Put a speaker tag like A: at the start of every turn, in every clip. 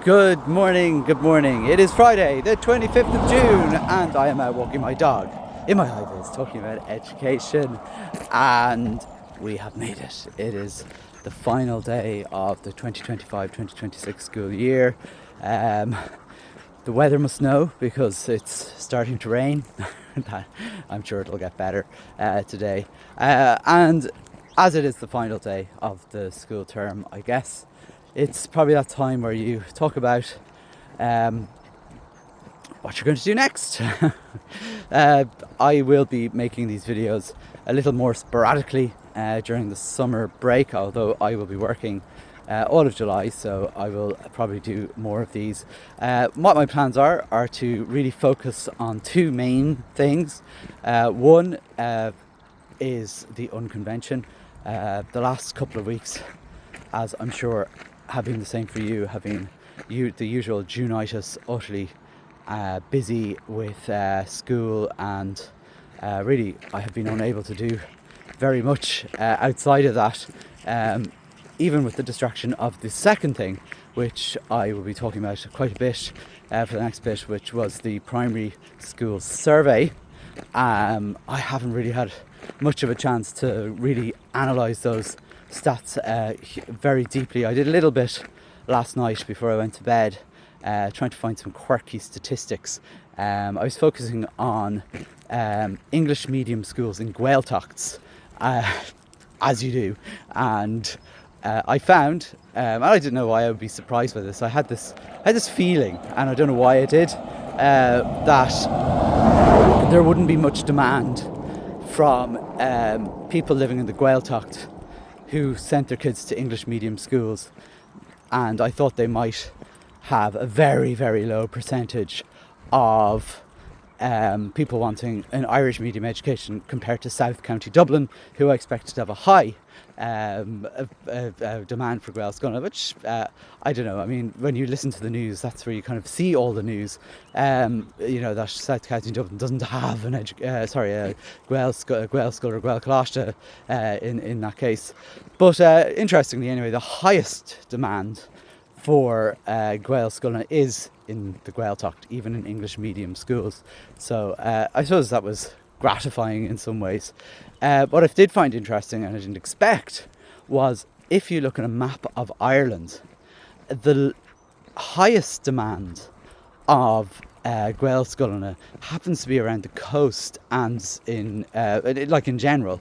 A: Good morning. It is Friday, the 25th of June, and I am out walking my dog in my high vis, talking about education, and we have made it. It is the final day of the 2025-2026 school year. The weather must know because it's starting to rain. I'm sure it'll get better today. And as it is the final day of the school term, I guess it's probably that time where you talk about what you're going to do next. I will be making these videos a little more sporadically during the summer break, although I will be working all of July, so I will probably do more of these. What my plans are to really focus on two main things. One is the unconvention. The last couple of weeks, as I'm sure have been the same for you, have been the usual June-itis, utterly busy with school, and really I have been unable to do very much outside of that, even with the distraction of the second thing, which I will be talking about quite a bit for the next bit, which was the primary school survey. I haven't really had much of a chance to really analyse those stats very deeply. I did a little bit last night before I went to bed, trying to find some quirky statistics. I was focusing on English medium schools in Gaeltachts, as you do, and I found, and I didn't know why I would be surprised by this. I had this feeling, and I don't know why I did, that there wouldn't be much demand from people living in the Gaeltacht who sent their kids to English medium schools, and I thought they might have a very, very low percentage of people wanting an Irish medium education compared to South County Dublin, who I expected to have a high demand for Gael Scola, which I don't know. I mean, when you listen to the news, that's where you kind of see all the news. That South County Dublin doesn't have an Gael Scola or Gael Colasta in that case. But interestingly, anyway, the highest demand for Gael Scola is in the Gaeltacht, even in English medium schools. So I suppose that was gratifying in some ways. What I did find interesting, and I didn't expect, was if you look at a map of Ireland, the highest demand of Gael Scola happens to be around the coast and in general,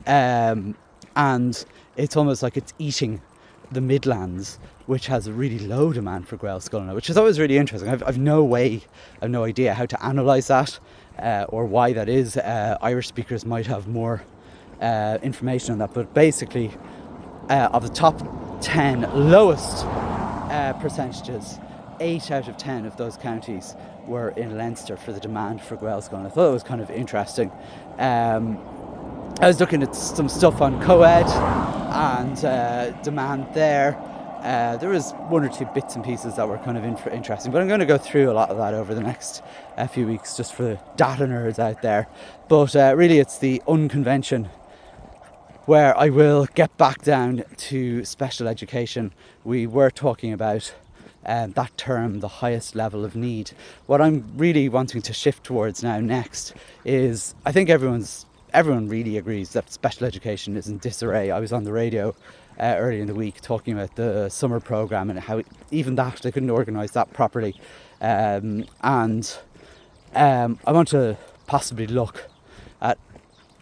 A: and it's almost like it's eating the Midlands, which has a really low demand for Gael Scola, which is always really interesting. I've no idea how to analyse that or why that is. Irish speakers might have more information on that, but basically of the top 10 lowest percentages, 8 out of 10 of those counties were in Leinster for the demand for Gael Scola. I thought it was kind of interesting. I was looking at some stuff on co-ed and demand there. There was one or two bits and pieces that were kind of interesting, but I'm going to go through a lot of that over the next few weeks, just for the data nerds out there. But really it's the unconvention where I will get back down to special education. We were talking about that term, the highest level of need. What I'm really wanting to shift towards now next is, I think everyone really agrees that special education is in disarray. I was on the radio early in the week talking about the summer programme and how even that, they couldn't organise that properly. I want to possibly look at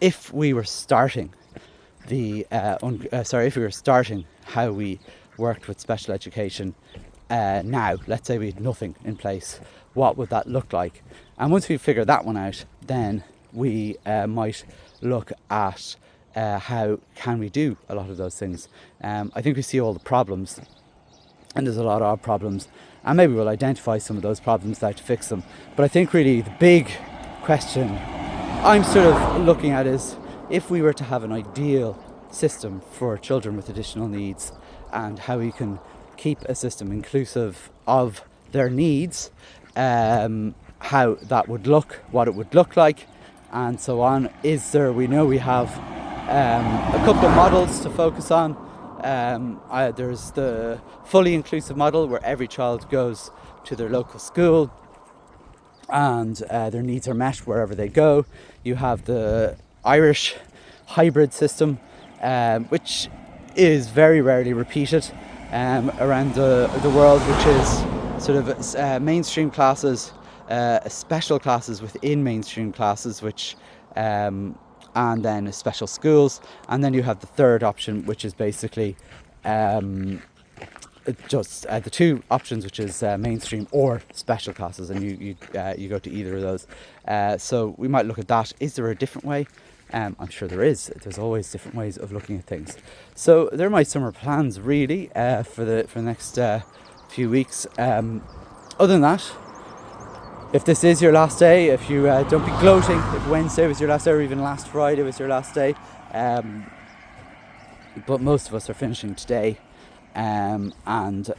A: if we were starting how we worked with special education now. Let's say we had nothing in place. What would that look like? And once we figure that one out, then we might look at how can we do a lot of those things. I think we see all the problems, and there's a lot of problems, and maybe we'll identify some of those problems, how to fix them. But I think really the big question I'm sort of looking at is, if we were to have an ideal system for children with additional needs, and how we can keep a system inclusive of their needs, how that would look, what it would look like, and so on. We know we have a couple of models to focus on. There's the fully inclusive model where every child goes to their local school and their needs are met wherever they go. You have the Irish hybrid system, which is very rarely repeated around the world, which is sort of mainstream classes, special classes within mainstream classes, which and then special schools, and then you have the third option, which is basically just the two options, which is mainstream or special classes, and you go to either of those. So we might look at that. Is there a different way? I'm sure there is. There's always different ways of looking at things. So they're my summer plans, really, for the next few weeks. Other than that, if this is your last day, if you don't be gloating if Wednesday was your last day, or even last Friday was your last day, but most of us are finishing today, and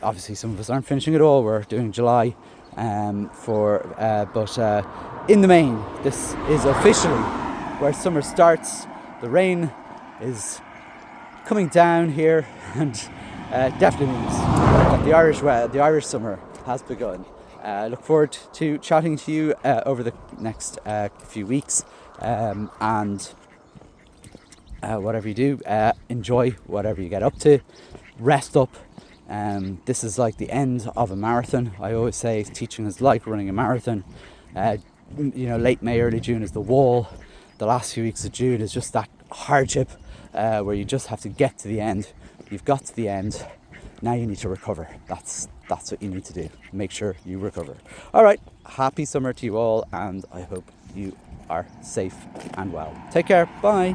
A: obviously some of us aren't finishing at all. We're doing July, but in the main, this is officially where summer starts. The rain is coming down here, and definitely means that the Irish summer has begun. I look forward to chatting to you over the next few weeks, and whatever you do, enjoy whatever you get up to, rest up. This is like the end of a marathon. I always say teaching is like running a marathon. Late May, early June is the wall. The last few weeks of June is just that hardship where you just have to get to the end. You've got to the end. Now you need to recover. That's what you need to do. Make sure you recover. All right. Happy summer to you all, and I hope you are safe and well. Take care. Bye.